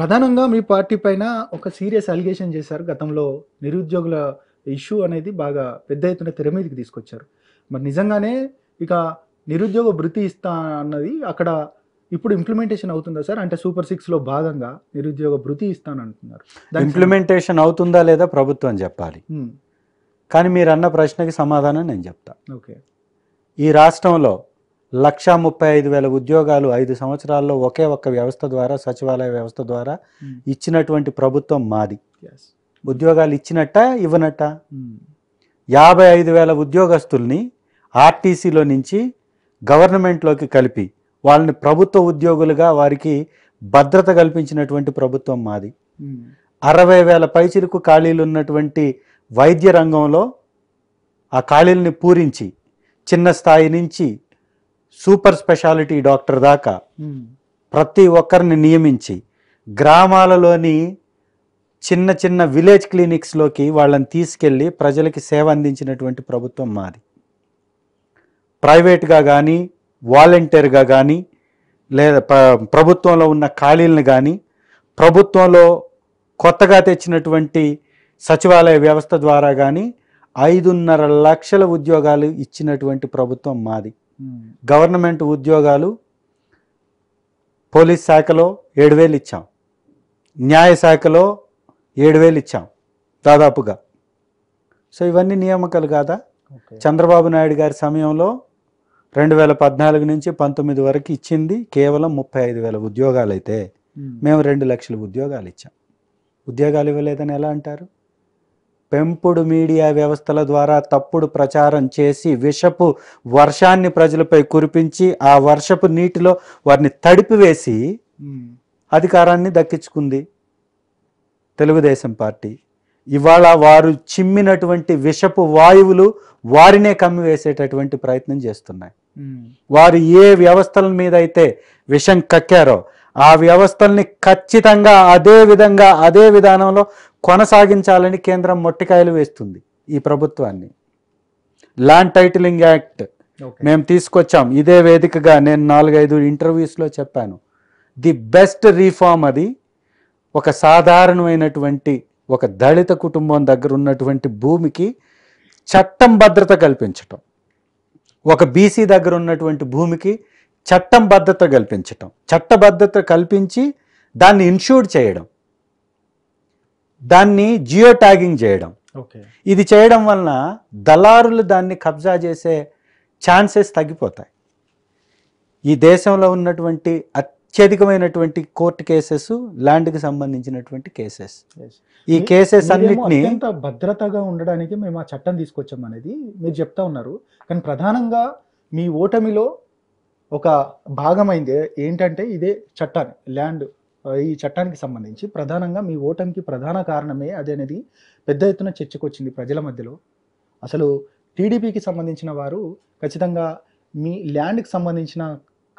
ప్రధానంగా మీ పార్టీ పైన ఒక సీరియస్ అలిగేషన్ చేశారు. గతంలో నిరుద్యోగుల ఇష్యూ అనేది బాగా పెద్ద ఎత్తున తెర మీదకి తీసుకొచ్చారు. మరి నిజంగానే ఇక నిరుద్యోగ భృతి ఇస్తా అన్నది అక్కడ ఇప్పుడు ఇంప్లిమెంటేషన్ అవుతుందా సార్? అంటే సూపర్ 6లో భాగంగా నిరుద్యోగ భృతి ఇస్తానంటున్నారు. ఇంప్లిమెంటేషన్ అవుతుందా లేదా ప్రభుత్వం చెప్పాలి. కానీ మీరు అన్న ప్రశ్నకి సమాధానం నేను చెప్తా. ఓకే. ఈ రాష్ట్రంలో 1,35,000 ఉద్యోగాలు 5 సంవత్సరాల్లో ఒకే ఒక్క వ్యవస్థ ద్వారా, సచివాలయ వ్యవస్థ ద్వారా ఇచ్చినటువంటి ప్రభుత్వం మాది. ఉద్యోగాలు ఇచ్చినట్ట ఇవ్వనట్ట? 55,000 ఉద్యోగస్తుల్ని ఆర్టీసీలో నుంచి గవర్నమెంట్లోకి కలిపి వాళ్ళని ప్రభుత్వ ఉద్యోగులుగా వారికి భద్రత కల్పించినటువంటి ప్రభుత్వం మాది. 60,000 పైచిలకు ఖాళీలు ఉన్నటువంటి వైద్య రంగంలో ఆ ఖాళీలని పూరించి చిన్న స్థాయి నుంచి సూపర్ స్పెషాలిటీ డాక్టర్ దాకా ప్రతి ఒక్కరిని నియమించి గ్రామాలలోని చిన్న చిన్న విలేజ్ క్లినిక్స్లోకి వాళ్ళని తీసుకెళ్ళి ప్రజలకి సేవ అందించినటువంటి ప్రభుత్వం మాది. ప్రైవేట్గా కానీ వాలంటీర్గా కానీ లేదా ప్రభుత్వంలో ఉన్న ఖాళీలను కానీ ప్రభుత్వంలో కొత్తగా తెచ్చినటువంటి సచివాలయ వ్యవస్థ ద్వారా కానీ 5.5 లక్షల ఉద్యోగాలు ఇచ్చినటువంటి ప్రభుత్వం మాది. గవర్నమెంట్ ఉద్యోగాలు పోలీస్ శాఖలో 7,000 ఇచ్చాం, న్యాయశాఖలో 7,000 ఇచ్చాం దాదాపుగా. సో ఇవన్నీ నియామకాలు కాదా? చంద్రబాబు నాయుడు గారి సమయంలో 2014 నుంచి 19 వరకు ఇచ్చింది కేవలం 35,000 ఉద్యోగాలు అయితే మేము 2 లక్షల ఉద్యోగాలు ఇచ్చాం. ఉద్యోగాలు ఇవ్వలేదని ఎలా అంటారు? పెంపుడు మీడియా వ్యవస్థల ద్వారా తప్పుడు ప్రచారం చేసి విషపు వర్షాన్ని ప్రజలపై కురిపించి ఆ వర్షపు నీటిలో వారిని తడిపివేసి అధికారాన్ని దక్కించుకుంది తెలుగుదేశం పార్టీ. ఇవాళ వారు చిమ్మినటువంటి విషపు వాయువులు వారినే కమ్మివేసేటటువంటి ప్రయత్నం చేస్తున్నాయి. వారు ఏ వ్యవస్థల మీద అయితే విషం కక్కారో ఆ వ్యవస్థల్ని ఖచ్చితంగా అదే విధానంలో కొనసాగించాలని కేంద్రం మొట్టికాయలు వేస్తుంది ఈ ప్రభుత్వాన్ని. ల్యాండ్ టైటిలింగ్ యాక్ట్ మేము తీసుకొచ్చాం. ఇదే వేదికగా నేను 4-5 ఇంటర్వ్యూస్లో చెప్పాను. ది బెస్ట్ రీఫార్మ్ అది. ఒక సాధారణమైనటువంటి ఒక దళిత కుటుంబం దగ్గర ఉన్నటువంటి భూమికి చట్టం భద్రత కల్పించటం, ఒక బీసీ దగ్గర ఉన్నటువంటి భూమికి చట్టం భద్రత కల్పించటం, చట్టబద్ధత కల్పించి దాన్ని ఇన్షూర్ చేయడం, దాన్ని జియో ట్యాగింగ్ చేయడం. ఇది చేయడం వలన దళారులు దాన్ని కబ్జా చేసే ఛాన్సెస్ తగ్గిపోతాయి. ఈ దేశంలో ఉన్నటువంటి అత్యధికమైనటువంటి కోర్టు కేసెస్ ల్యాండ్కి సంబంధించినటువంటి కేసెస్. ఈ కేసెస్ అన్నిటినీ అత్యంత భద్రతగా ఉండడానికి మేము ఆ చట్టం తీసుకొచ్చాం అనేది మీరు చెప్తా ఉన్నారు. కానీ ప్రధానంగా మీ ఓటమిలో ఒక భాగమైంది ఏంటంటే ఇదే చట్టాన్ని, ల్యాండ్ ఈ చట్టానికి సంబంధించి ప్రధానంగా మీ ఓటమికి ప్రధాన కారణమే అదేనేది పెద్ద ఎత్తున చర్చకు వచ్చింది ప్రజల మధ్యలో. అసలు టీడీపీకి సంబంధించిన వారు ఖచ్చితంగా మీ ల్యాండ్కి సంబంధించిన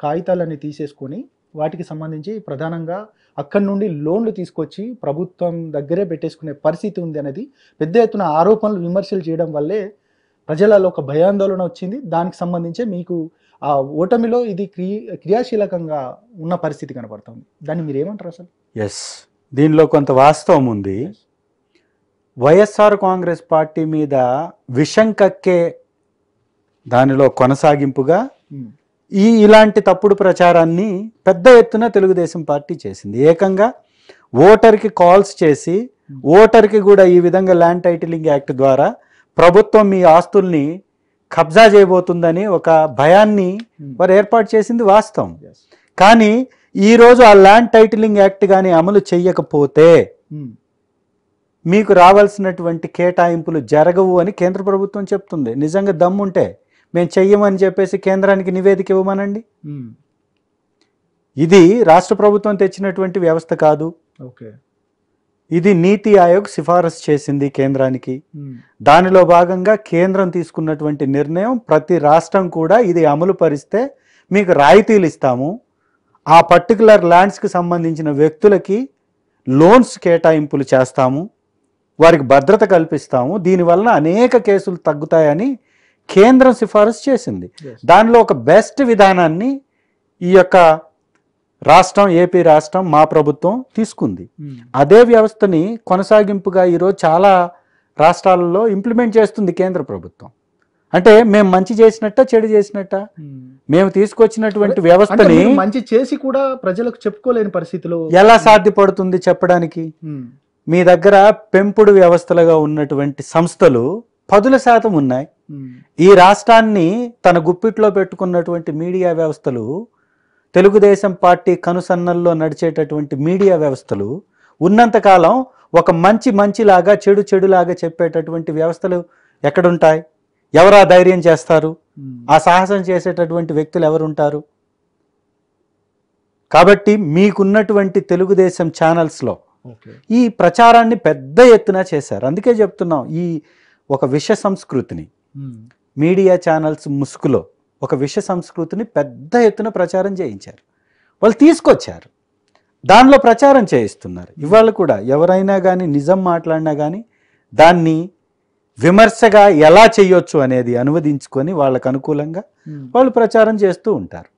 కాగితాలన్నీ తీసేసుకొని వాటికి సంబంధించి ప్రధానంగా అక్కడి నుండి లోన్లు తీసుకొచ్చి ప్రభుత్వం దగ్గరే పెట్టేసుకునే పరిస్థితి ఉంది అనేది పెద్ద ఎత్తున ఆరోపణలు, విమర్శలు చేయడం వల్లే ప్రజలలో ఒక భయాందోళన వచ్చింది. దానికి సంబంధించి మీకు ఆ ఓటమిలో ఇది క్రియాశీలకంగా ఉన్న పరిస్థితి కనపడుతుంది. దాన్ని మీరు ఏమంటారు అసలు? దీనిలో కొంత వాస్తవం ఉంది. వైఎస్ఆర్ కాంగ్రెస్ పార్టీ మీద విషం కక్కే దానిలో కొనసాగింపుగా ఇలాంటి తప్పుడు ప్రచారాన్ని పెద్ద ఎత్తున తెలుగుదేశం పార్టీ చేసింది. ఏకంగా ఓటర్కి కాల్స్ చేసి ఓటర్కి కూడా ఈ విధంగా ల్యాండ్ టైటిలింగ్ యాక్ట్ ద్వారా ప్రభుత్వం మీ ఆస్తుల్ని కబ్జా చేయబోతుందని ఒక భయాన్ని వారు ఏర్పాటు చేసింది వాస్తవం. కానీ ఈరోజు ఆ ల్యాండ్ టైటిలింగ్ యాక్ట్ కానీ అమలు చెయ్యకపోతే మీకు రావాల్సినటువంటి కేటాయింపులు జరగవు అని కేంద్ర ప్రభుత్వం చెప్తుంది. నిజంగా దమ్ముంటే మేము చెయ్యమని చెప్పేసి కేంద్రానికి నివేదిక ఇవ్వమనండి. ఇది రాష్ట్ర ప్రభుత్వం తెచ్చినటువంటి వ్యవస్థ కాదు. ఇది నీతి ఆయోగ్ సిఫారసు చేసింది కేంద్రానికి. దానిలో భాగంగా కేంద్రం తీసుకున్నటువంటి నిర్ణయం ప్రతి రాష్ట్రం కూడా ఇది అమలు పరిస్తే మీకు రాయితీలు ఇస్తాము, ఆ పర్టికులర్ ల్యాండ్స్కి సంబంధించిన వ్యక్తులకి లోన్స్ కేటాయింపులు చేస్తాము, వారికి భద్రత కల్పిస్తాము, దీనివల్ల అనేక కేసులు తగ్గుతాయని కేంద్రం సిఫారసు చేసింది. దానిలో ఒక బెస్ట్ విధానాన్ని ఈ యొక్క రాష్ట్రం ఏపీ రాష్ట్రం మా ప్రభుత్వం తీసుకుంది. అదే వ్యవస్థని కొనసాగింపుగా ఈరోజు చాలా రాష్ట్రాలలో ఇంప్లిమెంట్ చేస్తుంది కేంద్ర ప్రభుత్వం. అంటే మేము మంచి చేసినట్ట చెడు చేసినట్ట? మేము తీసుకొచ్చినటువంటి వ్యవస్థని మంచి చేసి కూడా ప్రజలకు చెప్పుకోలేని పరిస్థితిలో ఎలా సాధ్యపడుతుంది చెప్పడానికి? మీ దగ్గర పెంపుడు వ్యవస్థలుగా ఉన్నటువంటి సంస్థలు 10% ఉన్నాయి. ఈ రాష్ట్రాన్ని తన గుప్పిట్లో పెట్టుకున్నటువంటి మీడియా వ్యవస్థలు, తెలుగుదేశం పార్టీ కనుసన్నల్లో నడిచేటటువంటి మీడియా వ్యవస్థలు ఉన్నంతకాలం ఒక మంచిలాగా చెడులాగా చెప్పేటటువంటి వ్యవస్థలు ఎక్కడుంటాయి? ఎవరు ఆ ధైర్యం చేస్తారు? ఆ సాహసం చేసేటటువంటి వ్యక్తులు ఎవరుంటారు? కాబట్టి మీకున్నటువంటి తెలుగుదేశం ఛానల్స్లో ఈ ప్రచారాన్ని పెద్ద ఎత్తున చేశారు. అందుకే చెప్తున్నాం, ఈ ఒక విష సంస్కృతిని మీడియా ఛానల్స్ ముసుగులో ఒక విష సంస్కృతిని పెద్ద ఎత్తున ప్రచారం చేయించారు. వాళ్ళు తీసుకొచ్చారు, దానిలో ప్రచారం చేయిస్తున్నారు. ఇవాళ కూడా ఎవరైనా కానీ నిజం మాట్లాడినా కానీ దాన్ని విమర్శగా ఎలా చేయొచ్చు అనేది అనువదించుకొని వాళ్ళకు అనుకూలంగా వాళ్ళు ప్రచారం చేస్తూ ఉంటారు.